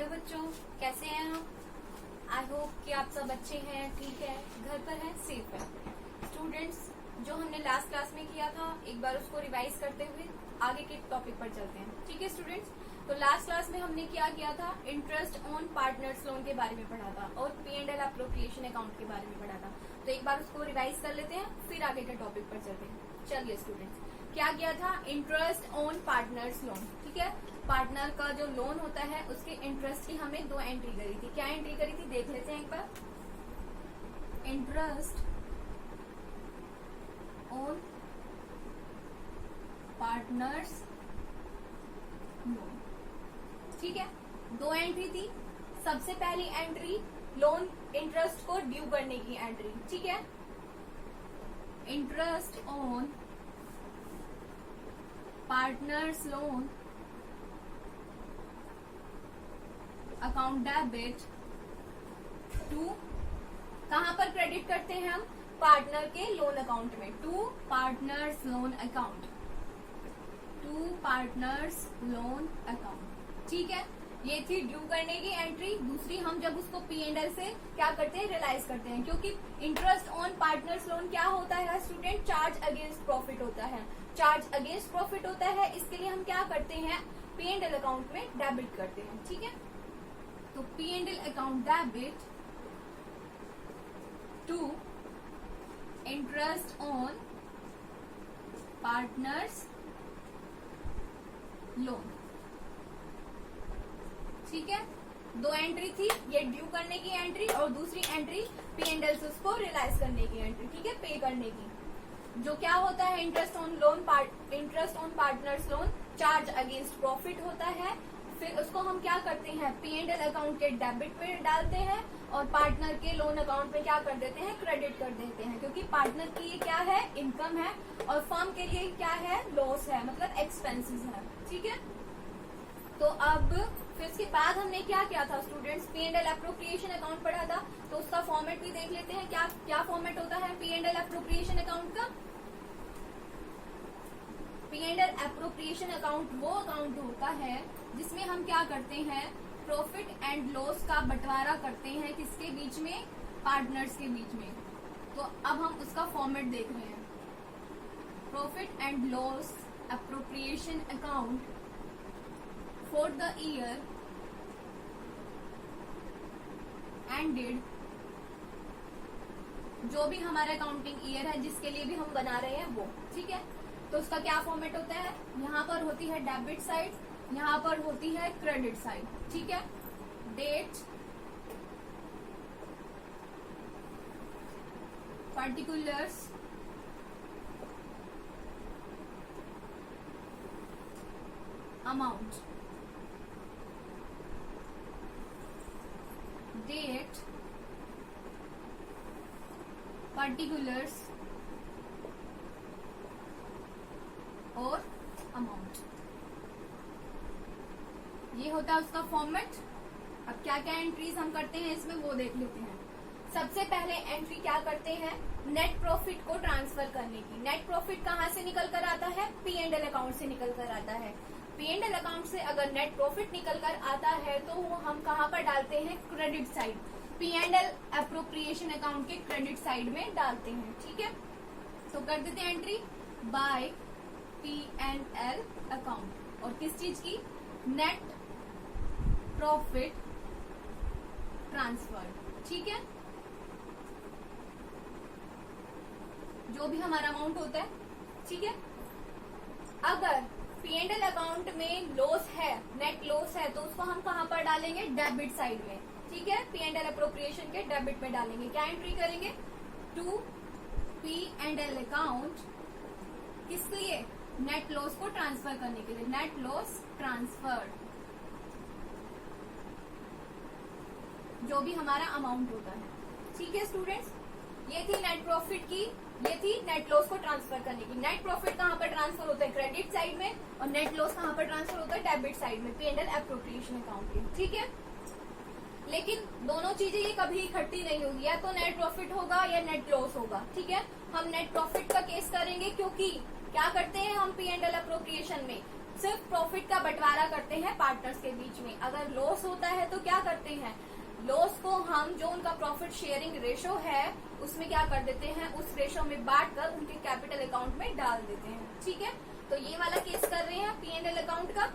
बच्चों, कैसे हैं आप? आई होप कि आप सब अच्छे हैं, ठीक है, घर पर हैं, सेफ है। स्टूडेंट्स, जो हमने लास्ट क्लास में किया था एक बार उसको रिवाइज करते हुए आगे के टॉपिक पर चलते हैं। ठीक है स्टूडेंट्स, तो लास्ट क्लास में हमने क्या किया था? इंटरेस्ट ऑन पार्टनर्स लोन के बारे में पढ़ा था और P&L एप्रोप्रिएशन अकाउंट के बारे में पढ़ा था। तो एक बार उसको रिवाइज कर लेते हैं, फिर आगे के टॉपिक पर चलते हैं। चलिए स्टूडेंट्स, क्या किया था? Interest on partners loan. ठीक है, पार्टनर का जो लोन होता है उसके इंटरेस्ट की हमने 2 एंट्री करी थी। क्या एंट्री करी थी देख लेते हैं एक बार। Interest on partners loan. ठीक है, 2 एंट्री थी। सबसे पहली एंट्री लोन इंटरेस्ट को ड्यू करने की एंट्री। ठीक है, interest on partners loan account debit to, कहां पर क्रेडिट करते हैं हम? पार्टनर के लोन अकाउंट में, to partners loan account, to partners loan account. ठीक है, ये थी ड्यू करने की एंट्री। दूसरी, हम जब उसको P&L से क्या करते हैं? रियलाइज करते हैं, क्योंकि इंटरेस्ट ऑन पार्टनर्स लोन क्या होता है स्टूडेंट? चार्ज अगेंस्ट प्रॉफिट होता है। चार्ज अगेंस्ट प्रॉफिट होता है, इसके लिए हम क्या करते हैं? P&L अकाउंट में डेबिट करते हैं। ठीक है, तो P&L account debit to interest on partners loan. ठीक है, 2 एंट्री थी, ये ड्यू करने की एंट्री और दूसरी एंट्री P&L से उसको रियलाइज करने की एंट्री। ठीक है, पे करने की। जो क्या होता है? Interest on loan, interest on partners loan charge against profit होता है। फिर उसको हम क्या करते हैं? P&L अकाउंट के डेबिट पे डालते हैं और पार्टनर के लोन अकाउंट में क्या कर देते हैं? क्रेडिट कर देते हैं, क्योंकि पार्टनर की ये क्या है? इनकम है और फर्म के लिए क्या है? लॉस है, मतलब एक्सपेंसेस है। ठीक है, तो अब फिर इसके बाद हमने क्या किया था स्टूडेंट्स? P&L एप्रोप्रिएशन अकाउंट पढ़ा था, तो उसका फॉर्मेट भी देख लेते हैं। क्या क्या फॉर्मेट होता है P&L एप्रोप्रिएशन अकाउंट का? P&L एप्रोप्रिएशन अकाउंट वो अकाउंट होता है जिसमें हम क्या करते हैं? प्रॉफिट एंड लॉस का बंटवारा करते हैं। किसके बीच में? पार्टनर्स के बीच में। तो अब हम उसका फॉर्मेट देख रहे हैं। Profit and loss appropriation account for the year ended, जो भी हमारा अकाउंटिंग ईयर है जिसके लिए भी हम बना रहे हैं वो। ठीक है, तो उसका क्या फॉर्मेट होता है? यहाँ पर होती है डेबिट साइड, यहाँ पर होती है क्रेडिट साइड। ठीक है, date, particulars, amount, date, particulars और अमाउंट, ये होता है उसका फॉर्मेट। अब क्या क्या एंट्रीज हम करते हैं इसमें वो देख लेते हैं। सबसे पहले एंट्री क्या करते हैं? नेट प्रॉफिट को ट्रांसफर करने की। नेट प्रॉफिट कहाँ से निकल कर आता है? P&L अकाउंट से निकल कर आता है। P&L अकाउंट से अगर नेट प्रॉफिट निकल कर आता है तो वो हम कहाँ पर डालते हैं? Credit side, P&L appropriation account के क्रेडिट साइड में डालते हैं। ठीक है, तो कर देते हैं एंट्री बाय P&L अकाउंट। और किस चीज की? Net profit transfer. ठीक है, जो भी हमारा अमाउंट होता है। ठीक है, अगर P&L अकाउंट में लॉस है, नेट लॉस है, तो उसको हम कहां पर डालेंगे? डेबिट साइड में। ठीक है, P&L एप्रोप्रिएशन के डेबिट में डालेंगे। क्या एंट्री करेंगे? टू P&L अकाउंट, किस लिए? नेट लॉस को ट्रांसफर करने के लिए, नेट लॉस ट्रांसफर, जो भी हमारा अमाउंट होता है। ठीक है स्टूडेंट्स, ये थी नेट प्रॉफिट की, ये थी नेट लॉस को ट्रांसफर करने की। नेट प्रॉफिट कहाँ पर ट्रांसफर होता है? क्रेडिट साइड में, और नेट लॉस कहाँ पर ट्रांसफर होता है? डेबिट साइड में, P&L एप्रोप्रिएशन अकाउंट के। ठीक है, लेकिन दोनों चीजें ये कभी इकट्ठी नहीं होगी, या तो नेट प्रॉफिट होगा या नेट लॉस होगा। ठीक है, हम नेट प्रॉफिट का केस करेंगे, क्योंकि क्या करते हैं हम P&L एप्रोप्रिएशन में? सिर्फ प्रॉफिट का बंटवारा करते हैं पार्टनर्स के बीच में। अगर लॉस होता है तो क्या करते हैं, लॉस को हम जो उनका प्रॉफिट शेयरिंग रेशो है उसमें क्या कर देते हैं, उस रेशो में बांट कर उनके कैपिटल अकाउंट में डाल देते हैं। ठीक है, तो ये वाला केस कर रहे हैं P&L अकाउंट का।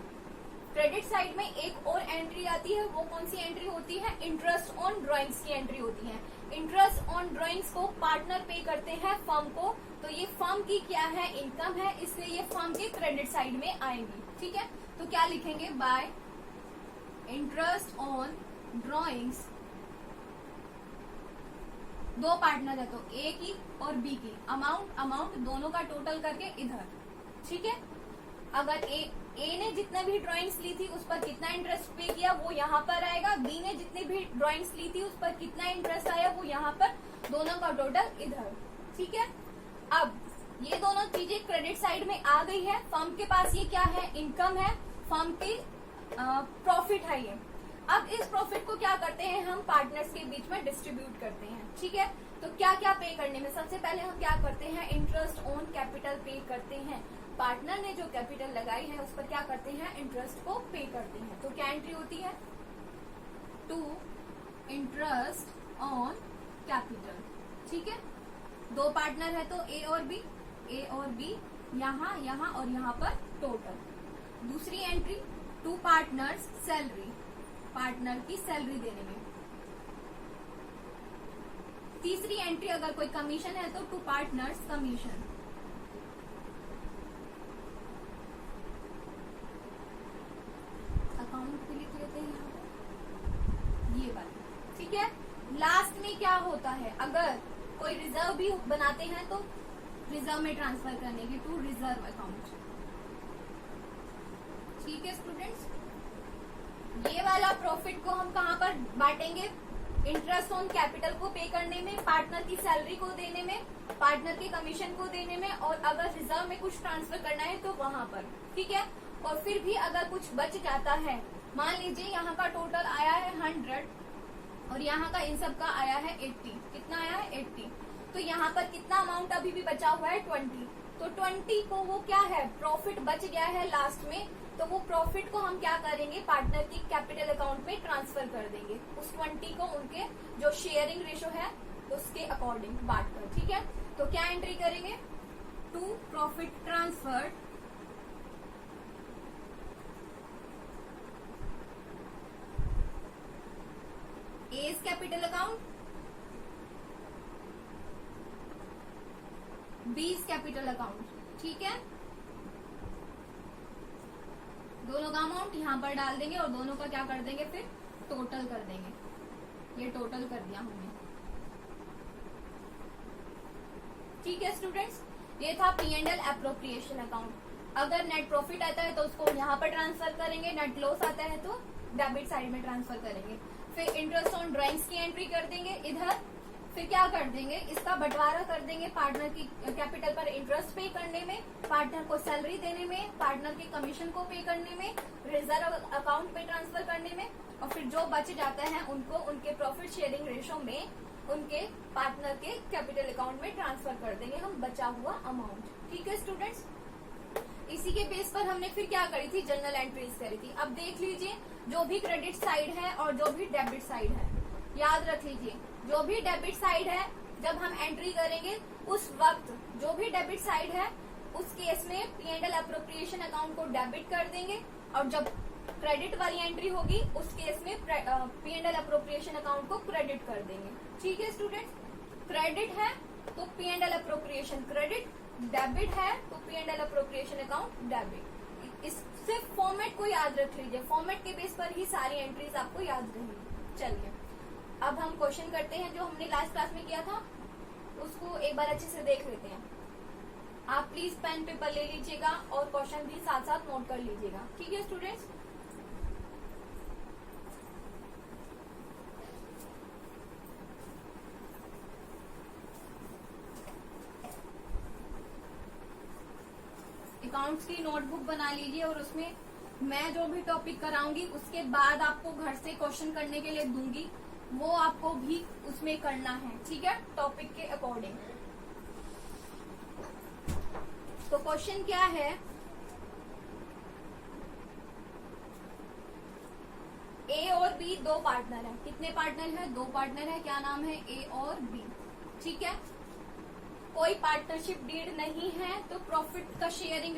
क्रेडिट साइड में एक और एंट्री आती है, वो कौन सी एंट्री होती है, इंटरेस्ट ऑन ड्रॉइंग्स की एंट्री होती है। इंटरेस्ट ऑन ड्रॉइंग्स को पार्टनर पे करते हैं फर्म को, तो ये फर्म की क्या है, इनकम है, इसलिए ये फर्म के क्रेडिट साइड में आएंगी। ठीक है, तो क्या लिखेंगे, बाय इंटरेस्ट ऑन ड्रॉइंग्स, दो पार्टनर है तो ए की और बी की, अमाउंट दोनों का टोटल करके इधर। ठीक है, अगर ए ने जितने भी ड्राइंग्स ली थी उस पर कितना इंटरेस्ट पे किया वो यहाँ पर आएगा, बी ने जितनी भी ड्राइंग्स ली थी उस पर कितना इंटरेस्ट आया वो यहाँ पर, दोनों का टोटल इधर। ठीक है, अब ये दोनों चीजें क्रेडिट साइड में आ गई है। फर्म के पास ये क्या है, इनकम है, फर्म की प्रॉफिट है ये। अब इस प्रॉफिट को क्या करते हैं, हम पार्टनर्स के बीच में डिस्ट्रीब्यूट करते हैं। ठीक है, तो क्या क्या पे करने में, सबसे पहले हम क्या करते हैं, इंटरेस्ट ऑन कैपिटल पे करते हैं। पार्टनर ने जो कैपिटल लगाई है उस पर क्या करते हैं, इंटरेस्ट को पे करते हैं। तो क्या एंट्री होती है, टू इंटरेस्ट ऑन कैपिटल। ठीक है, दो पार्टनर है तो ए और बी, यहाँ और यहाँ पर टोटल। दूसरी entry, to partners salary, partner की सैलरी देने में। तीसरी एंट्री, अगर कोई कमीशन है तो टू पार्टनर्स कमीशन। अकाउंट पे लिख लेते हैं यहाँ पे ये वाला। ठीक है, लास्ट में क्या होता है, अगर कोई रिजर्व भी बनाते हैं तो रिजर्व में ट्रांसफर करने की, टू रिजर्व अकाउंट। ठीक है स्टूडेंट्स, ये वाला प्रॉफिट को हम कहाँ पर बांटेंगे, इंटरेस्ट ऑन कैपिटल को पे करने में, पार्टनर की सैलरी को देने में, पार्टनर के कमीशन को देने में, और अगर रिजर्व में कुछ ट्रांसफर करना है तो वहां पर। ठीक है, और फिर भी अगर कुछ बच जाता है, मान लीजिए यहाँ का टोटल आया है 100 और यहाँ का इन सब का आया है 80, कितना आया है 80, तो यहाँ पर कितना अमाउंट अभी भी बचा हुआ है 20, तो 20 को वो क्या है, प्रॉफिट बच गया है लास्ट में, तो वो प्रॉफिट को हम क्या करेंगे, पार्टनर की कैपिटल अकाउंट में ट्रांसफर कर देंगे, उस 20 को उनके जो शेयरिंग रेशो है उसके अकॉर्डिंग बांट कर। ठीक है, तो क्या एंट्री करेंगे, to profit transfer A's capital account, B's capital account. ठीक है, दोनों का अमाउंट यहाँ पर डाल देंगे और दोनों का क्या कर देंगे, फिर टोटल कर देंगे। ये टोटल कर दिया हमने। ठीक है स्टूडेंट्स, ये था P&L एप्रोप्रिएशन अकाउंट। अगर नेट प्रॉफिट आता है तो उसको यहाँ पर ट्रांसफर करेंगे, नेट लॉस आता है तो डेबिट साइड में ट्रांसफर करेंगे। फिर इंटरेस्ट ऑन ड्राइंग्स की एंट्री कर देंगे इधर, फिर क्या कर देंगे, इसका बंटवारा कर देंगे पार्टनर की कैपिटल पर इंटरेस्ट पे करने में, पार्टनर को सैलरी देने में, पार्टनर के कमीशन को पे करने में, रिजर्व अकाउंट पे ट्रांसफर करने में, और फिर जो बच जाता है उनको उनके प्रॉफिट शेयरिंग रेशो में उनके पार्टनर के कैपिटल अकाउंट में ट्रांसफर कर देंगे हम बचा हुआ अमाउंट। ठीक है स्टूडेंट्स, इसी के बेस पर हमने फिर क्या करी थी, जर्नल एंट्रीज करी थी। अब देख लीजिए, जो भी क्रेडिट साइड है और जो भी डेबिट साइड है, याद रख लीजिए, जो भी डेबिट साइड है जब हम एंट्री करेंगे उस वक्त जो भी डेबिट साइड है उस केस में P&L एप्रोप्रिएशन अकाउंट को डेबिट कर देंगे, और जब क्रेडिट वाली एंट्री होगी उस केस में P&L एप्रोप्रिएशन अकाउंट को क्रेडिट कर देंगे। ठीक है स्टूडेंट्स, क्रेडिट है तो P&L एप्रोप्रिएशन क्रेडिट, डेबिट है तो P&L एप्रोप्रिएशन अकाउंट डेबिट। इस सिर्फ फॉर्मेट को याद रख लीजिए, फॉर्मेट के बेस पर ही सारी एंट्रीज आपको याद रहेंगी। चलिए अब हम क्वेश्चन करते हैं जो हमने लास्ट क्लास में किया था, उसको एक बार अच्छे से देख लेते हैं। आप प्लीज पेन पेपर ले लीजिएगा और क्वेश्चन भी साथ साथ नोट कर लीजिएगा। ठीक है स्टूडेंट्स, अकाउंट्स की नोटबुक बना लीजिए और उसमें मैं जो भी टॉपिक कराऊंगी उसके बाद आपको घर से क्वेश्चन करने के लिए दूंगी, वो आपको भी उसमें करना है। ठीक है, टॉपिक के अकॉर्डिंग। तो क्वेश्चन क्या है, और बी दो पार्टनर है। कितने पार्टनर है? दो पार्टनर है। क्या नाम है? ए और बी। ठीक है, कोई पार्टनरशिप डीड नहीं है तो प्रॉफिट का शेयरिंग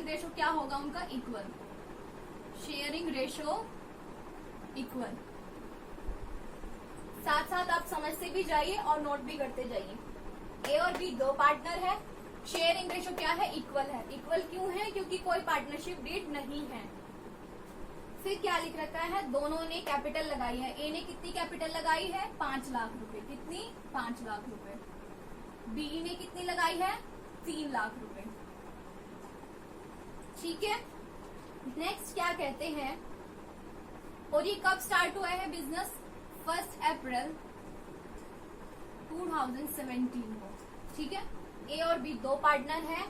रेशो क्या होगा उनका? इक्वल। Sharing ratio equal. साथ साथ आप समझते भी जाइए और नोट भी करते जाइए। ए और बी दो पार्टनर है, शेयरिंग रेशो क्या है? इक्वल है। इक्वल क्यों है? क्योंकि कोई पार्टनरशिप डीड नहीं है। फिर क्या लिख रखा है? दोनों ने कैपिटल लगाई है। ए ने कितनी कैपिटल लगाई है? 5 लाख रुपए। कितनी? 5 लाख रुपए। बी ने कितनी लगाई है? 3 लाख रुपए। ठीक है, नेक्स्ट क्या कहते हैं, और ये कब स्टार्ट हुआ है बिजनेस? 1 अप्रैल 2017 को। ठीक है, ए और बी दो पार्टनर हैं।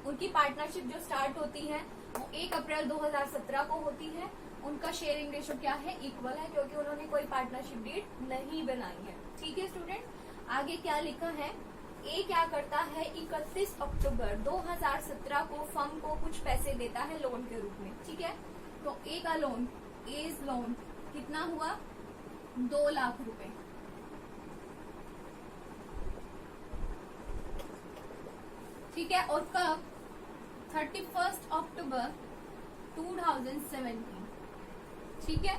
उनकी पार्टनरशिप जो स्टार्ट होती है वो 1 अप्रैल 2017 को होती है। उनका शेयरिंग रेशो क्या है? इक्वल है, क्योंकि उन्होंने कोई पार्टनरशिप डीड नहीं बनाई है। ठीक है स्टूडेंट, आगे क्या लिखा है? ए क्या करता है? 31 अक्टूबर 2017 को फर्म को कुछ पैसे देता है लोन के रूप में। ठीक है, तो ए का लोन, एज लोन कितना हुआ? 2 लाख रुपए। ठीक है, और कब? 31 अक्टूबर 2017। ठीक है,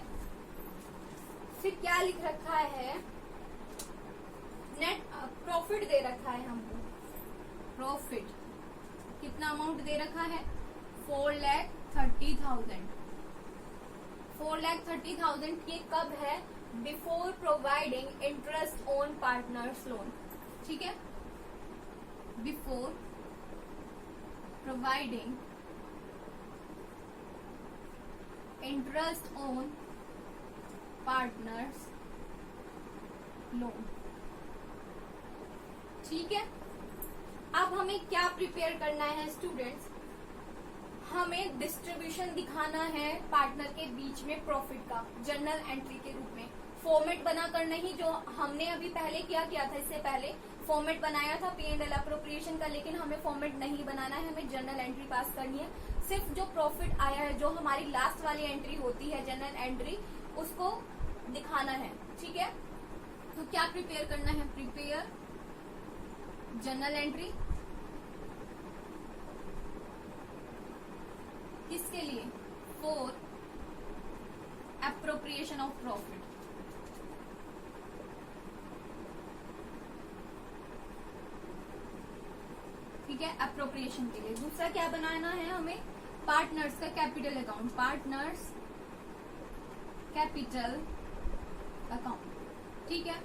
फिर क्या लिख रखा है? नेट प्रॉफिट दे रखा है हमको। प्रॉफिट कितना अमाउंट दे रखा है? 4,30,000। 4,30,000 ये कब है? Before providing interest on partners loan. ठीक है, before providing interest on partners loan. ठीक है, अब हमें क्या प्रिपेयर करना है स्टूडेंट्स? हमें डिस्ट्रीब्यूशन दिखाना है पार्टनर के बीच में प्रॉफिट का जर्नल एंट्री के रूप में। फॉर्मेट बनाकर नहीं, जो हमने अभी पहले किया था, इससे पहले फॉर्मेट बनाया था P&L अप्रोप्रिएशन का, लेकिन हमें फॉर्मेट नहीं बनाना है, हमें जर्नल एंट्री पास करनी है। सिर्फ जो प्रॉफिट आया है, जो हमारी लास्ट वाली एंट्री होती है जर्नल एंट्री, उसको दिखाना है। ठीक है, तो क्या प्रिपेयर करना है? Prepare journal entry. किसके लिए? For appropriation of profit. ठीक है, एप्रोप्रिएशन के लिए। दूसरा क्या बनाना है हमें? पार्टनर्स का capital account. Partners capital account. ठीक है,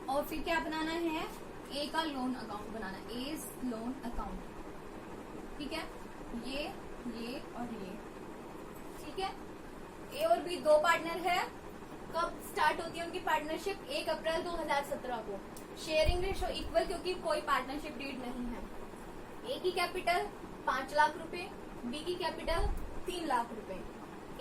और फिर क्या बनाना है? ए का लोन अकाउंट बनाना, एज लोन अकाउंट। ठीक है, ये और ये। ठीक है, ए और बी दो पार्टनर है। कब स्टार्ट होती है उनकी पार्टनरशिप? 1 अप्रैल 2017 को। शेयरिंग रेशो इक्वल, क्योंकि कोई पार्टनरशिप डीड नहीं है। ए की कैपिटल 5 लाख रुपए, बी की कैपिटल 3 लाख रुपए।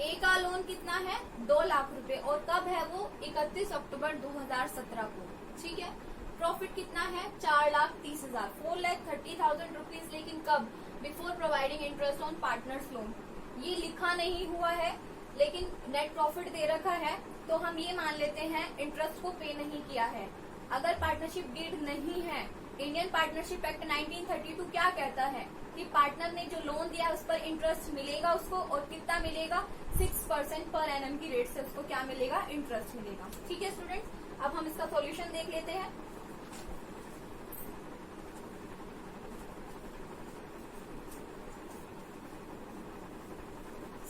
ए का लोन कितना है? 2 लाख रुपए, और कब है वो? 31 अक्टूबर 2017 को। ठीक है, प्रॉफिट कितना है? 4,30,000, 4,30,000 रुपीज। लेकिन कब? Before providing interest on partners loan. ये लिखा नहीं हुआ है, लेकिन नेट प्रॉफिट दे रखा है, तो हम ये मान लेते हैं इंटरेस्ट को पे नहीं किया है। अगर पार्टनरशिप डीड नहीं है, इंडियन पार्टनरशिप एक्ट 1932 क्या कहता है कि पार्टनर ने जो लोन दिया उस पर इंटरेस्ट मिलेगा उसको, और कितना मिलेगा? 6% पर एनम की रेट से उसको क्या मिलेगा? इंटरेस्ट मिलेगा। ठीक है स्टूडेंट, अब हम इसका सॉल्यूशन देख लेते हैं।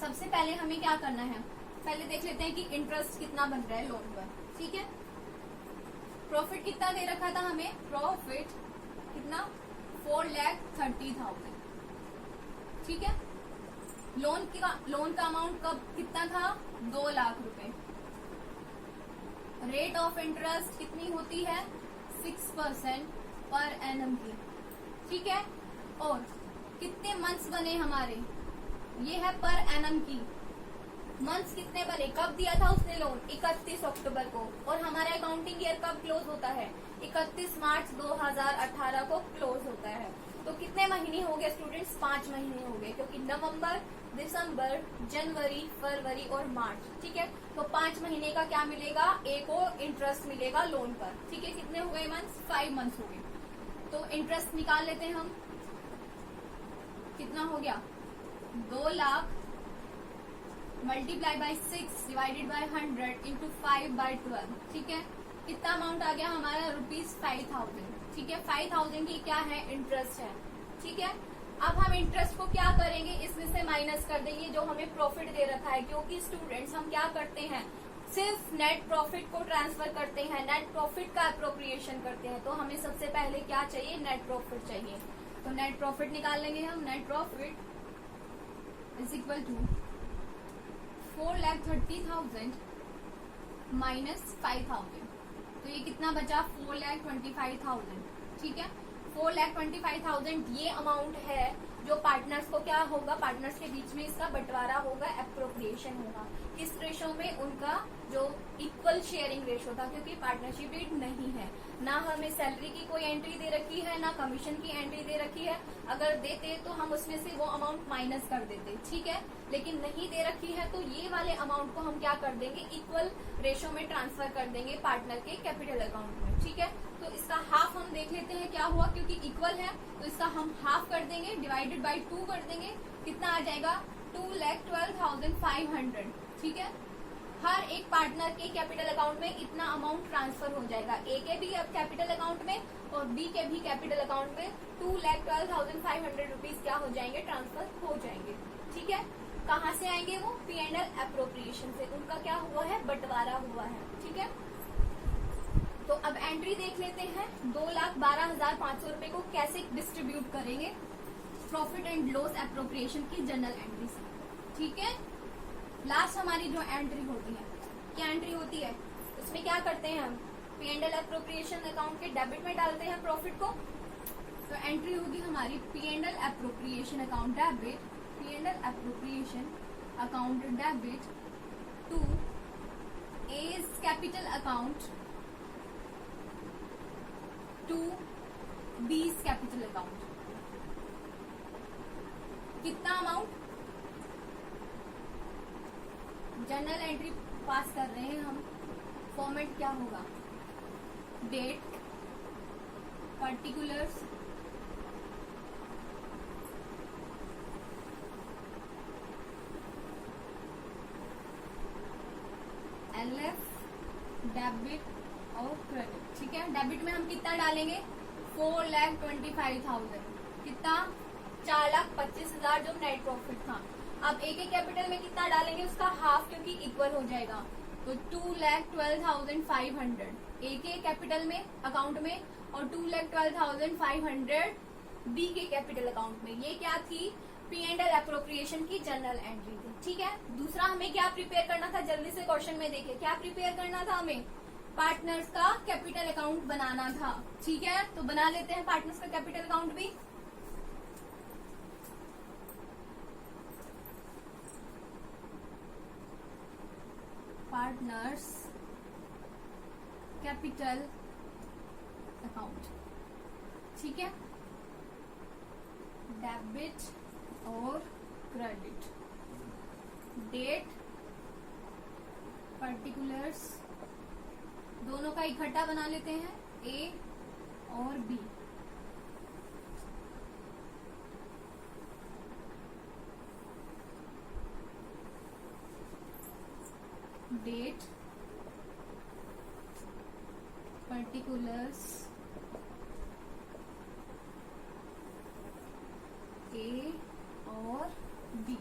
सबसे पहले हमें क्या करना है? पहले देख लेते हैं कि इंटरेस्ट कितना बन रहा है लोन पर। ठीक है, प्रॉफिट कितना दे रखा था हमें? प्रॉफिट कितना? 4,30,000। ठीक है, लोन का अमाउंट कब कितना था? 2 लाख रुपए। रेट ऑफ इंटरेस्ट कितनी होती है? 6% पर एनम की। ठीक है, और कितने मंथ्स बने हमारे? ये है पर एनम की। मंथ्स कितने बने? कब दिया था उसने लोन? 31 अक्टूबर को। और हमारा अकाउंटिंग ईयर कब क्लोज होता है? 31 मार्च 2018 को क्लोज होता है। तो कितने महीने हो गए स्टूडेंट्स? 5 महीने हो गए, क्योंकि नवंबर, दिसंबर, जनवरी, फरवरी और मार्च। ठीक है, तो 5 महीने का क्या मिलेगा, ए को इंटरेस्ट मिलेगा लोन पर। ठीक है, कितने हो गए मंथ्स, 5 मंथ्स हो गए। तो इंटरेस्ट निकाल लेते हैं हम, कितना हो गया, 2 lakh multiply by 6 divided by 100 into 5/12। ठीक है, कितना अमाउंट आ गया हमारा, ₹5000। ठीक है, 5000 की क्या है, इंटरेस्ट है। ठीक है, अब हम इंटरेस्ट को क्या करेंगे, इसमें से माइनस कर देंगे जो हमें प्रॉफिट दे रखा है, क्योंकि स्टूडेंट्स हम क्या करते हैं, सिर्फ नेट प्रॉफिट को ट्रांसफर करते हैं, नेट प्रॉफिट का अप्रोप्रिएशन करते हैं। तो हमें सबसे पहले क्या चाहिए, नेट प्रॉफिट चाहिए। तो नेट प्रॉफिट निकाल लेंगे हम, net profit is equal to 4,30,000 minus 5,000। तो ये कितना बचा, 4,25,000। ठीक है, 4,25,000 ये अमाउंट है जो पार्टनर्स को क्या होगा, पार्टनर्स के बीच में इसका बंटवारा होगा, एप्रोप्रिएशन होगा। किस रेशो में, उनका जो इक्वल शेयरिंग रेशो था, क्योंकि पार्टनरशिप डीड नहीं है, ना हमें सैलरी की कोई एंट्री दे रखी है, ना कमीशन की एंट्री दे रखी है। अगर देते तो हम उसमें से वो अमाउंट माइनस कर देते। ठीक है, लेकिन नहीं दे रखी है, तो ये वाले अमाउंट को हम क्या कर देंगे, इक्वल रेशो में ट्रांसफर कर देंगे पार्टनर के कैपिटल अकाउंट में। ठीक है, तो इसका हाफ हम देख लेते हैं क्या हुआ, क्योंकि इक्वल है तो इसका हम हाफ कर देंगे, डिवाइडेड बाय 2 कर देंगे। कितना आ जाएगा, 2,12,500। ठीक है, हर एक पार्टनर के कैपिटल अकाउंट में इतना अमाउंट ट्रांसफर हो जाएगा, ए के भी अब कैपिटल अकाउंट में और बी के भी कैपिटल अकाउंट में 2,12,500 रुपीज क्या हो जाएंगे, ट्रांसफर हो जाएंगे। ठीक है, कहाँ से आएंगे वो, P&L एप्रोप्रिएशन से, उनका क्या हुआ है, बंटवारा हुआ है। ठीक है, तो अब एंट्री देख लेते हैं, 2,12,500 रुपए को कैसे डिस्ट्रीब्यूट करेंगे प्रॉफिट एंड लॉस एप्रोप्रिएशन की जनरल एंट्री से। ठीक है, लास्ट हमारी जो एंट्री होती है, क्या एंट्री होती है, उसमें क्या करते हैं हम, P&L एप्रोप्रिएशन अकाउंट के डेबिट में डालते हैं प्रॉफिट को। तो एंट्री होगी हमारी P&L appropriation account debit, P&L appropriation account debit to A's capital account to B's capital account. कितना अमाउंट, जनरल एंट्री पास कर रहे हैं हम, फॉर्मेट क्या होगा, डेट, पर्टिकुलर्स, LF, डेबिट और क्रेडिट। ठीक है, डेबिट में हम कितना डालेंगे, 4,25,000, कितना, 4,25,000 जो नेट प्रॉफिट था। अब एक एक कैपिटल में कितना डालेंगे, उसका हाफ, क्योंकि इक्वल हो जाएगा। तो 2,12,500 ए के कैपिटल में अकाउंट में और 2,12,500 बी के कैपिटल अकाउंट में। ये क्या थी, P&L एप्रोप्रिएशन की जनरल एंट्री थी। ठीक है, दूसरा हमें क्या प्रिपेयर करना था, जल्दी से क्वेश्चन में देखिए, क्या प्रिपेयर करना था हमें, पार्टनर्स का कैपिटल अकाउंट बनाना था। ठीक है, तो बना लेते हैं पार्टनर्स का कैपिटल अकाउंट भी। Partners capital account. ठीक है, डेबिट और क्रेडिट, डेट, पर्टिकुलर्स, दोनों का इकट्ठा बना लेते हैं, ए और बी। डेट, पर्टिकुलर्स, ए और बी।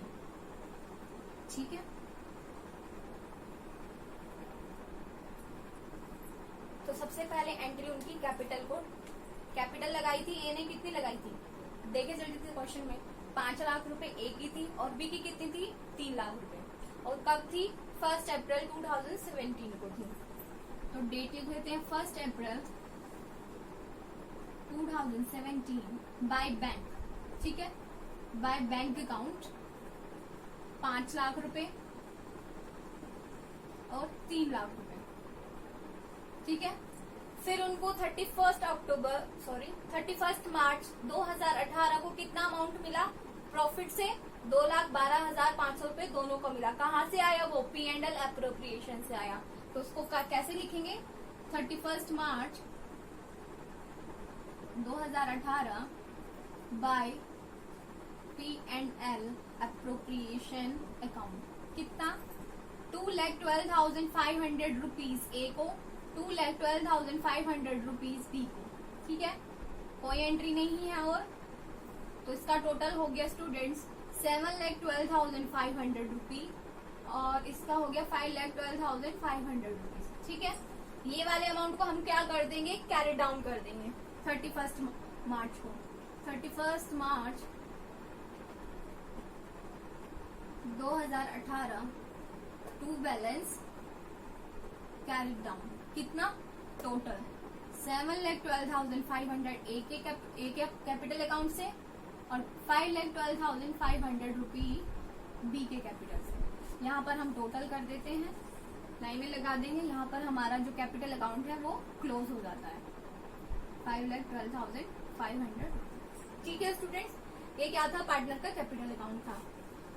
ठीक है, तो सबसे पहले एंट्री उनकी कैपिटल को, कैपिटल लगाई थी, ए ने कितनी लगाई थी, देखे जल्दी से क्वेश्चन में, 5 लाख रुपए ए की थी और बी की कितनी थी, 3 लाख रुपए, और कब थी, 1 अप्रैल 2017 को थी। तो डेट लिख लेते हैं 1 अप्रैल 2017 बाय बैंक। ठीक है, बाय बैंक अकाउंट 5 लाख रुपए और 3 लाख रुपए। ठीक है, फिर उनको 31 मार्च 2018 को कितना अमाउंट मिला प्रॉफिट से, 2,12,500 रुपए दोनों को मिला। कहाँ से आया वो? पी एंड एल एप्रोप्रिएशन से आया। तो उसको कैसे लिखेंगे? 31 मार्च 2018 by P and L appropriation account. कितना? 2,12,500 रुपीज ए को, 2,12,500 रुपीज बी को। ठीक है, कोई एंट्री नहीं है और तो इसका टोटल हो गया स्टूडेंट्स 7,12,500 रुपी और इसका हो गया 5,12,500 रुपीज। ठीक है, ये वाले अमाउंट को हम क्या कर देंगे? कैरी डाउन कर देंगे 31 मार्च को। 31 मार्च 2018 टू बैलेंस कैरी डाउन। कितना? टोटल 7,12,500 ए के कैपिटल अकाउंट से और 5,12,500 रुपी बी के कैपिटल से। यहाँ पर हम टोटल कर देते हैं, लाइन में लगा देंगे। यहाँ पर हमारा जो कैपिटल अकाउंट है वो क्लोज हो जाता है 5,12,500। ठीक है स्टूडेंट्स, ये क्या था? पार्टनर का कैपिटल अकाउंट था।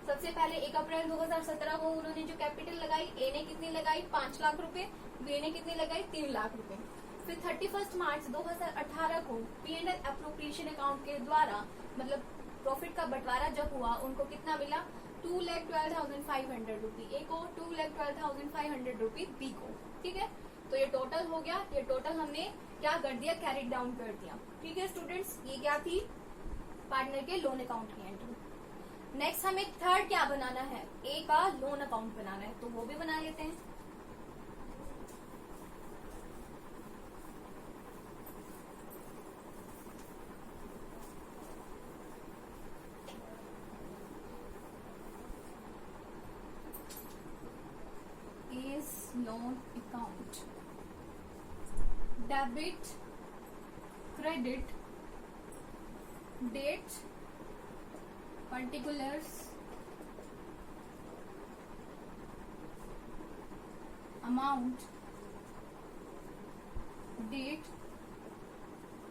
सबसे पहले 1 अप्रैल 2017 को उन्होंने जो कैपिटल लगाई, ए ने कितनी लगाई? 5 लाख रुपए, बी ने कितनी लगाई? 3 लाख रुपए। फिर 31 मार्च 2018 को P and L appropriation account के द्वारा मतलब प्रॉफिट का बंटवारा जब हुआ, उनको कितना मिला? 2,12,500 रुपी ए को, 2,12,500 रुपी बी को। ठीक है, तो ये टोटल हो गया। ये टोटल हमने क्या कर दिया? कैरी डाउन कर दिया। ठीक है स्टूडेंट्स, ये क्या थी? पार्टनर के लोन अकाउंट की एंट्री। नेक्स्ट हमें थर्ड क्या बनाना है? ए का लोन अकाउंट बनाना है, तो वो भी बना लेते हैं। A's loan account, debit, credit, date, particulars, amount, date,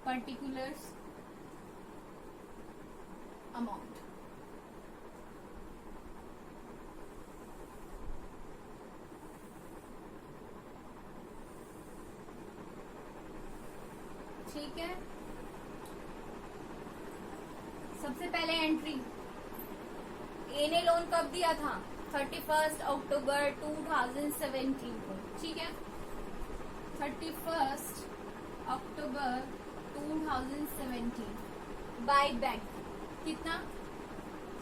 particulars, amount। ठीक है, सबसे पहले एंट्री ए ने लोन कब दिया था? 31 अक्टूबर 2017 को। ठीक है, 31 अक्टूबर 2017 बाय बैंक। कितना?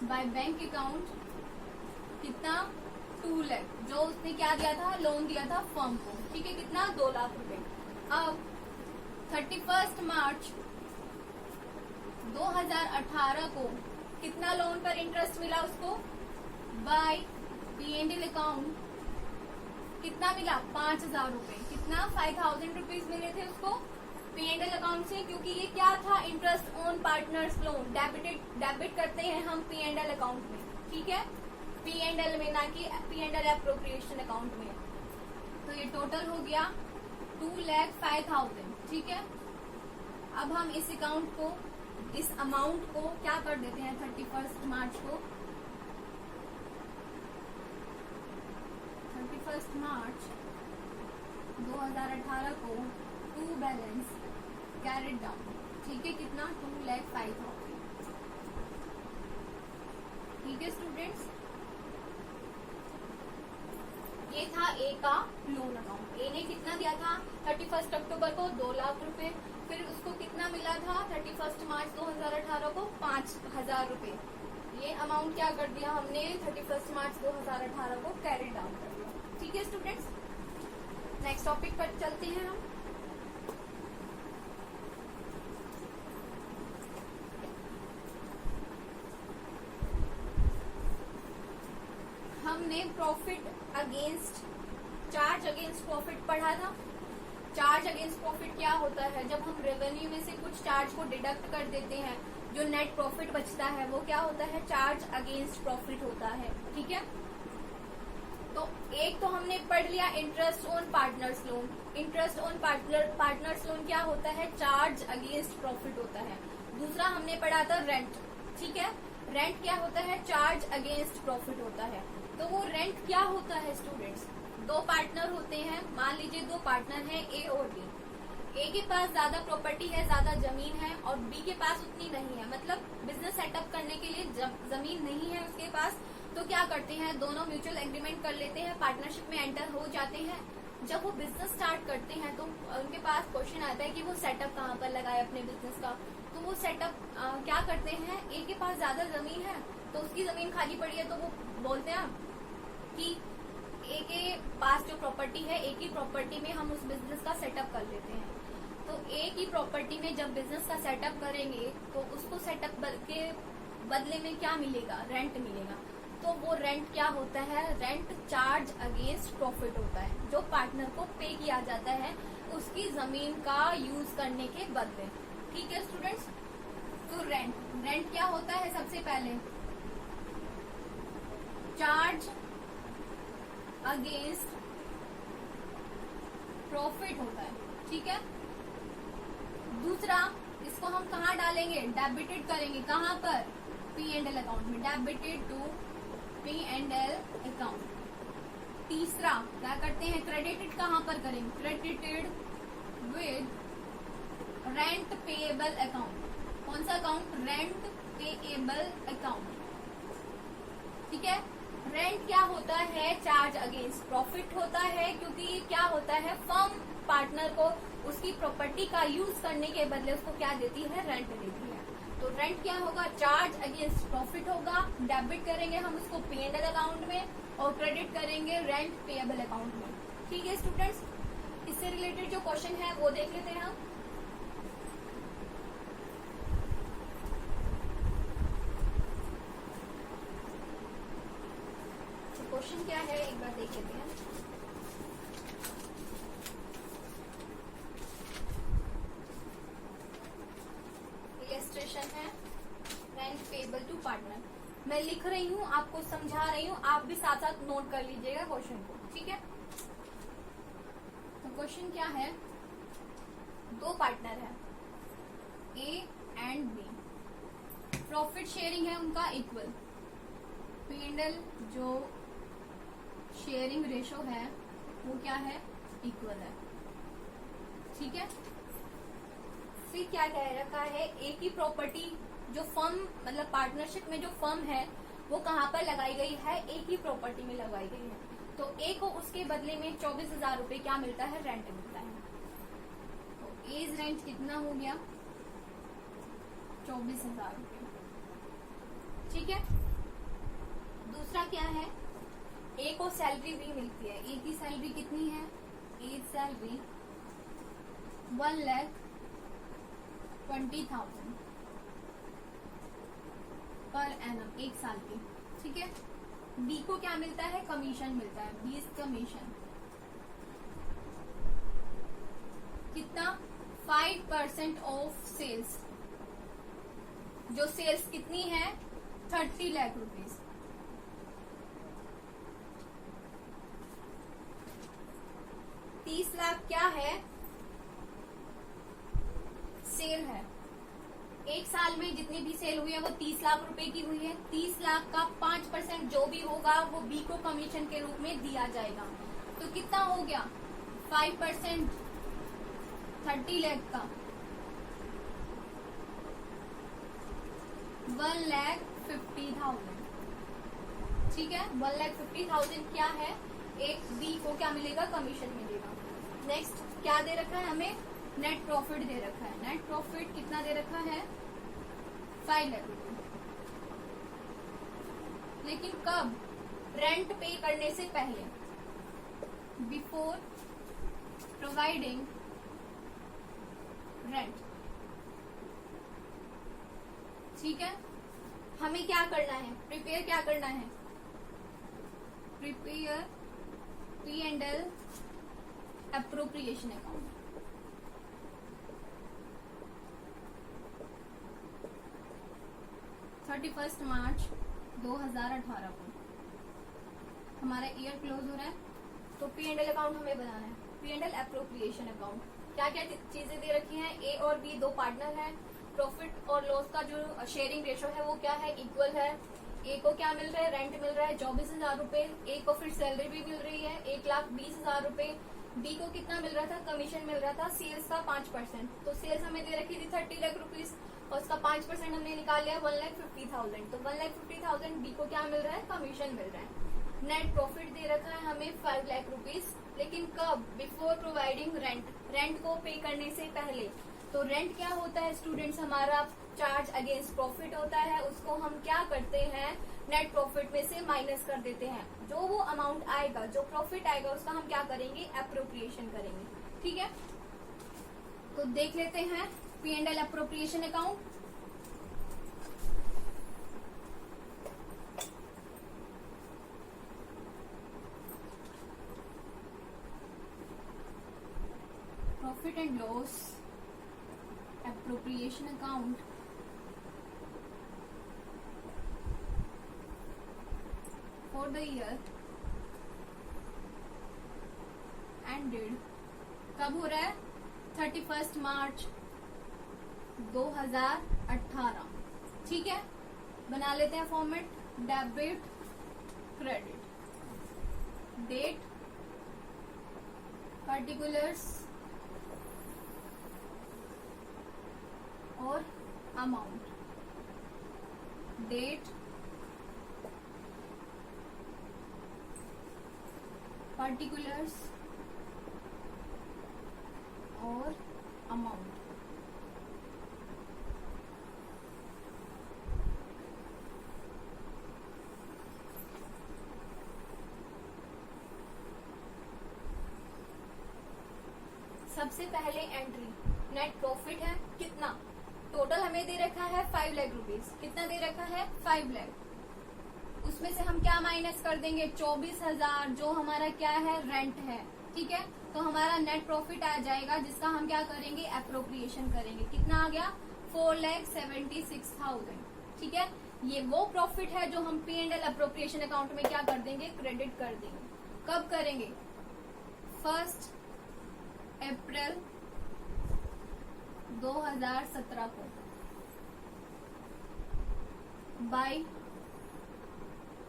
बाय बैंक अकाउंट कितना? 2 लाख, जो उसने क्या दिया था? लोन दिया था फर्म को। ठीक है, कितना? 2 लाख रुपए। अब 31 मार्च 2018 को कितना लोन पर इंटरेस्ट मिला उसको? By P and L account कितना मिला? 5,000 रुपए। कितना? 5,000 रुपीज मिले थे उसको पी एंड एल अकाउंट से, क्योंकि ये क्या था? Interest on partners loan. Debit करते हैं हम पी एंड एल अकाउंट में। ठीक है, पी एंड एल में, ना कि P and L appropriation account में। तो ये टोटल हो गया 2,05,000। ठीक है, अब हम इस अकाउंट को, इस अमाउंट को क्या कर देते हैं? 31 मार्च को, 31 मार्च 2018 को टू बैलेंस कैरिड डाउन। ठीक है, कितना? 2,05,000। ठीक है स्टूडेंट्स, ये था ए का लोन अकाउंट। ए ने कितना दिया था 31 अक्टूबर को? 2 लाख रुपए। फिर उसको कितना मिला था 31 मार्च 2018 को? 5,000 रुपए। ये अमाउंट क्या कर दिया हमने 31 मार्च 2018 को कैरी डाउन कर दिया। ठीक है स्टूडेंट्स, नेक्स्ट टॉपिक पर चलते हैं हम। हमने profit against, charge against profit पढ़ा था। चार्ज अगेंस्ट प्रॉफिट क्या होता है? जब हम रेवेन्यू में से कुछ चार्ज को डिडक्ट कर देते हैं, जो नेट प्रॉफिट बचता है वो क्या होता है? चार्ज अगेंस्ट प्रॉफिट होता है। ठीक है, तो एक तो हमने पढ़ लिया interest on partners loan. Interest on partners loan क्या होता है? चार्ज अगेंस्ट प्रॉफिट होता है। दूसरा हमने पढ़ा था रेंट। ठीक है, रेंट क्या होता है, चार्ज अगेंस्ट प्रॉफिट होता है। तो वो रेंट क्या होता है स्टूडेंट्स, दो पार्टनर होते हैं, मान लीजिए दो पार्टनर हैं ए और बी। ए के पास ज्यादा प्रॉपर्टी है, ज्यादा जमीन है, और बी के पास उतनी नहीं है, मतलब बिजनेस सेटअप करने के लिए जमीन नहीं है उसके पास। तो क्या करते हैं, दोनों म्यूचुअल एग्रीमेंट कर लेते हैं, पार्टनरशिप में एंटर हो जाते हैं। जब वो बिजनेस स्टार्ट करते हैं तो उनके पास क्वेश्चन आता है कि वो सेटअप कहाँ पर लगाए अपने बिजनेस का। तो वो सेटअप क्या करते हैं, ए के पास ज्यादा जमीन है तो उसकी जमीन खाली पड़ी है, तो वो बोलते हैं कि ए के पास जो प्रॉपर्टी है, ए की प्रॉपर्टी में हम उस बिजनेस का सेटअप कर लेते हैं। तो ए की प्रॉपर्टी में जब बिजनेस का सेटअप करेंगे तो उसको सेटअप के बदले में क्या मिलेगा, रेंट मिलेगा। तो वो रेंट क्या होता है, रेंट चार्ज अगेंस्ट प्रॉफिट होता है, जो पार्टनर को पे किया जाता है उसकी जमीन का यूज करने के बदले। ठीक है स्टूडेंट्स, तो रेंट क्या होता है, सबसे पहले चार्ज अगेंस्ट प्रॉफिट होता है। ठीक है, दूसरा इसको हम कहाँ डालेंगे, डेबिटेड करेंगे, कहाँ पर, P&L अकाउंट में, डेबिटेड टू P&L अकाउंट। तीसरा क्या करते हैं, क्रेडिटेड कहाँ पर करेंगे, credited with rent payable account. कौन सा अकाउंट, रेंट पेएबल अकाउंट। ठीक है, रेंट क्या होता है, चार्ज अगेंस्ट प्रॉफिट होता है, क्योंकि क्या होता है, फर्म पार्टनर को उसकी प्रॉपर्टी का यूज करने के बदले उसको क्या देती है, रेंट देती है। तो रेंट क्या होगा, चार्ज अगेंस्ट प्रॉफिट होगा, डेबिट करेंगे हम उसको P&L अकाउंट में और क्रेडिट करेंगे रेंट पेएबल अकाउंट में। ठीक है स्टूडेंट्स, इससे रिलेटेड जो क्वेश्चन है वो देख लेते हैं हम। क्वेश्चन क्या है एक बार देख लेते हैं। इलस्ट्रेशन है रेंट पेएबल टू पार्टनर। मैं लिख रही हूँ, आपको समझा रही हूँ, आप भी साथ साथ नोट कर लीजिएगा क्वेश्चन को। ठीक है, तो क्वेश्चन क्या है, दो पार्टनर है A and B, profit sharing है उनका इक्वल, P&L जो शेयरिंग रेशो है वो क्या है, इक्वल है। ठीक है, फिर क्या कह रखा है, ए की प्रॉपर्टी जो फर्म मतलब पार्टनरशिप में जो फर्म है वो कहाँ पर लगाई गई है, ए की प्रॉपर्टी में लगाई गई है। तो ए को उसके बदले में 24,000 रुपए क्या मिलता है, रेंट मिलता है। तो एज रेंट कितना हो गया, 24,000 रुपए। ठीक है, दूसरा क्या है, ए को सैलरी भी मिलती है, ए की सैलरी कितनी है, एज सैलरी 1,20,000 पर एनम, एक साल की। ठीक है, बी को क्या मिलता है, कमीशन मिलता है, 20 कमीशन, कितना, 5% ऑफ सेल्स। जो सेल्स कितनी है, 30 लाख रुपीज। 30 लाख क्या है, सेल है। एक साल में जितनी भी सेल हुई है वो 30 लाख रुपए की हुई है। 30 लाख का 5% जो भी होगा वो बी को कमीशन के रूप में दिया जाएगा। तो कितना हो गया, 5% 30 लाख का 1,50,000। ठीक है, 1,50,000 क्या है, एक बी को क्या मिलेगा, कमीशन मिलेगा। नेक्स्ट क्या दे रखा है हमें, नेट प्रॉफिट दे रखा है। नेट प्रॉफिट कितना दे रखा है, 5 लाख रुपए। लेकिन कब, रेंट पे करने से पहले, बिफोर प्रोवाइडिंग रेंट। ठीक है, हमें क्या करना है, प्रिपेयर क्या करना है, प्रिपेयर P&L एप्रोप्रिएशन अकाउंट। मार्च 2018 को हमारा ईयर क्लोज हो रहा है, तो P&L अकाउंट हमें बनाना है। P&L एप्रोप्रिएशन अकाउंट क्या क्या चीजें दे रखी हैं, ए और बी दो पार्टनर हैं, प्रॉफिट और लॉस का जो शेयरिंग रेशो है वो क्या है, इक्वल है। ए को क्या मिल रहा है, रेंट मिल रहा है 24,000 रुपए, ए को फिर सैलरी भी मिल रही है 1,20,000 रुपए। बी को कितना मिल रहा था, कमीशन मिल रहा था सेल्स का 5%, तो सेल्स हमें दे रखी थी 30 लाख रुपीज और उसका 5% हमने निकाल लिया 1,50,000, तो 1,50,000 बी को क्या मिल रहा है, कमीशन मिल रहा है। नेट प्रॉफिट दे रखा है हमें 5 लाख रुपीज, लेकिन कब, बिफोर प्रोवाइडिंग रेंट, रेंट को पे करने से पहले। तो रेंट क्या होता है स्टूडेंट्स, हमारा चार्ज अगेंस्ट प्रॉफिट होता है, उसको हम क्या करते हैं, नेट प्रॉफिट में से माइनस कर देते हैं। जो वो अमाउंट आएगा, जो प्रॉफिट आएगा, उसका हम क्या करेंगे, एप्रोप्रिएशन करेंगे। ठीक है, तो देख लेते हैं P&L appropriation account. Profit and loss appropriation account for the year ended कब हो रहा है, 31 मार्च 2018। ठीक है, बना लेते हैं format, debit credit, date, particulars और अमाउंट। डेट, पर्टिकुलर्स और अमाउंट। सबसे पहले एंट्री, नेट प्रॉफिट है कितना, टोटल हमें दे रखा है 5 लाख रुपीज। कितना दे रखा है, 5 लाख। उसमें से हम क्या माइनस कर देंगे, 24,000 जो हमारा क्या है, रेंट है। ठीक है, तो हमारा नेट प्रॉफिट आ जाएगा, जिसका हम क्या करेंगे, एप्रोप्रिएशन करेंगे। कितना आ गया, 4,76,000। ठीक है, ये वो प्रॉफिट है जो हम P&L एप्रोप्रिएशन अकाउंट में क्या कर देंगे, क्रेडिट कर देंगे। कब करेंगे, 1 अप्रैल 2017 को बाय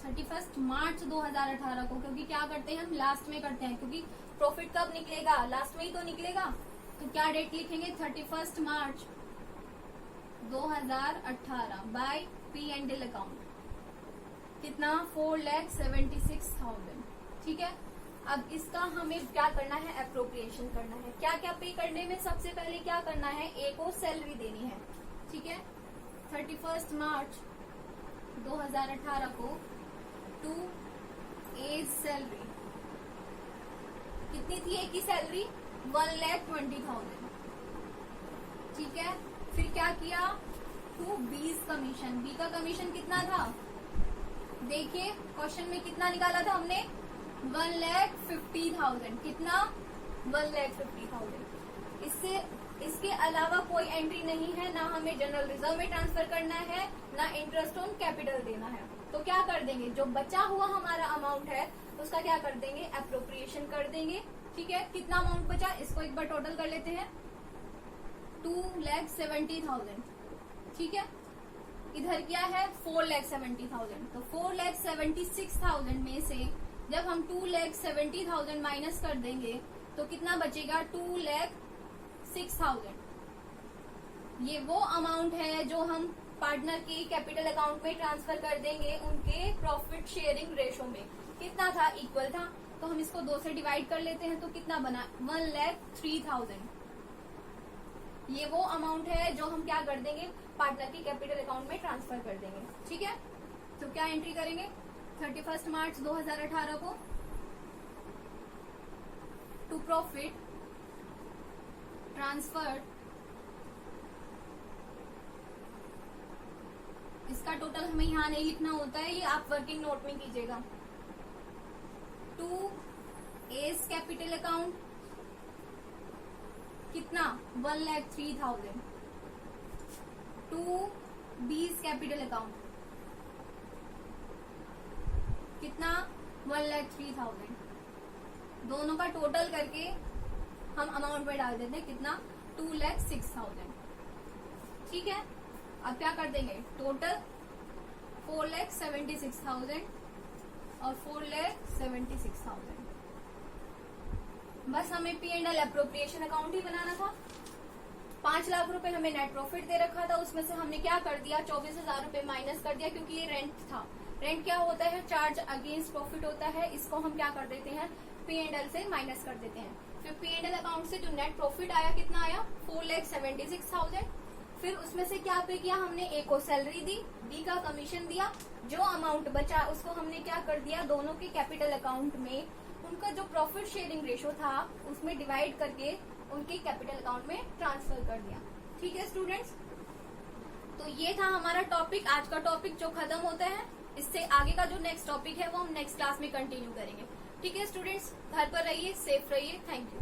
31 मार्च 2018 को, क्योंकि क्या करते हैं हम, लास्ट में करते हैं, क्योंकि प्रॉफिट कब निकलेगा, लास्ट में ही तो निकलेगा। तो क्या डेट लिखेंगे, 31 मार्च 2018 बाय P&L अकाउंट। कितना, 4,76,000। ठीक है, अब इसका हमें क्या करना है, एप्रोप्रिएशन करना है। क्या क्या पे करने में, सबसे पहले क्या करना है, ए को सैलरी देनी है। ठीक है, 31 मार्च 2018 को टू एज सैलरी, कितनी थी ए की सैलरी, 1,20,000। ठीक है, फिर क्या किया, टू बीज कमीशन, बी का कमीशन कितना था, देखिए क्वेश्चन में कितना निकाला था हमने, 1,50,000। कितना, 1,50,000। इसके अलावा कोई एंट्री नहीं है, ना हमें जनरल रिजर्व में ट्रांसफर करना है, ना इंटरेस्ट ऑन कैपिटल देना है। तो क्या कर देंगे, जो बचा हुआ हमारा अमाउंट है उसका क्या कर देंगे, एप्रोप्रिएशन कर देंगे। ठीक है, कितना अमाउंट बचा, इसको एक बार टोटल कर लेते हैं, 2,70,000। ठीक है, इधर क्या है, 4,70,000। तो 4,76,000 में से जब हम 2,70,000 माइनस कर देंगे तो कितना बचेगा, 2,06,000। ये वो अमाउंट है जो हम पार्टनर की कैपिटल अकाउंट में ट्रांसफर कर देंगे उनके प्रॉफिट शेयरिंग रेशो में। कितना था, इक्वल था, तो हम इसको 2 से डिवाइड कर लेते हैं, तो कितना बना, 1,03,000। ये वो अमाउंट है जो हम क्या कर देंगे, पार्टनर की कैपिटल अकाउंट में ट्रांसफर कर देंगे। ठीक है, तो क्या एंट्री करेंगे, 31 मार्च 2018 को टू प्रॉफिट ट्रांसफर्ड, इसका टोटल हमें यहाँ नहीं लिखना होता है, ये आप वर्किंग नोट में कीजिएगा। टू एज कैपिटल अकाउंट कितना, 1,03,000। टू बीज कैपिटल अकाउंट कितना, 1,03,000। दोनों का टोटल करके हम अमाउंट में डाल देते हैं, कितना, 2,06,000। ठीक ठीक है। अब क्या कर देंगे, टोटल 4,76,000 और 4,76,000। बस हमें P&L एप्रोप्रिएशन अकाउंट ही बनाना था। 5 लाख रुपए हमें नेट प्रॉफिट दे रखा था, उसमें से हमने क्या कर दिया, 24,000 रुपए माइनस कर दिया, क्योंकि ये रेंट था। रेंट क्या होता है, चार्ज अगेंस्ट प्रॉफिट होता है, इसको हम क्या कर देते हैं, P&L से माइनस कर देते हैं। फिर P&L अकाउंट से जो नेट प्रॉफिट आया कितना आया, 4,76,000। फिर उसमें से क्या पे किया हमने, ए को सैलरी दी, बी का कमीशन दिया, जो अमाउंट बचा उसको हमने क्या कर दिया, दोनों के कैपिटल अकाउंट में उनका जो प्रॉफिट शेयरिंग रेशो था उसमें डिवाइड करके उनके कैपिटल अकाउंट में ट्रांसफर कर दिया। ठीक है स्टूडेंट्स, तो ये था हमारा टॉपिक, आज का टॉपिक जो खत्म होता है। इससे आगे का जो नेक्स्ट टॉपिक है वो हम नेक्स्ट क्लास में कंटिन्यू करेंगे। ठीक है स्टूडेंट्स, घर पर रहिए, सेफ रहिए, थैंक यू।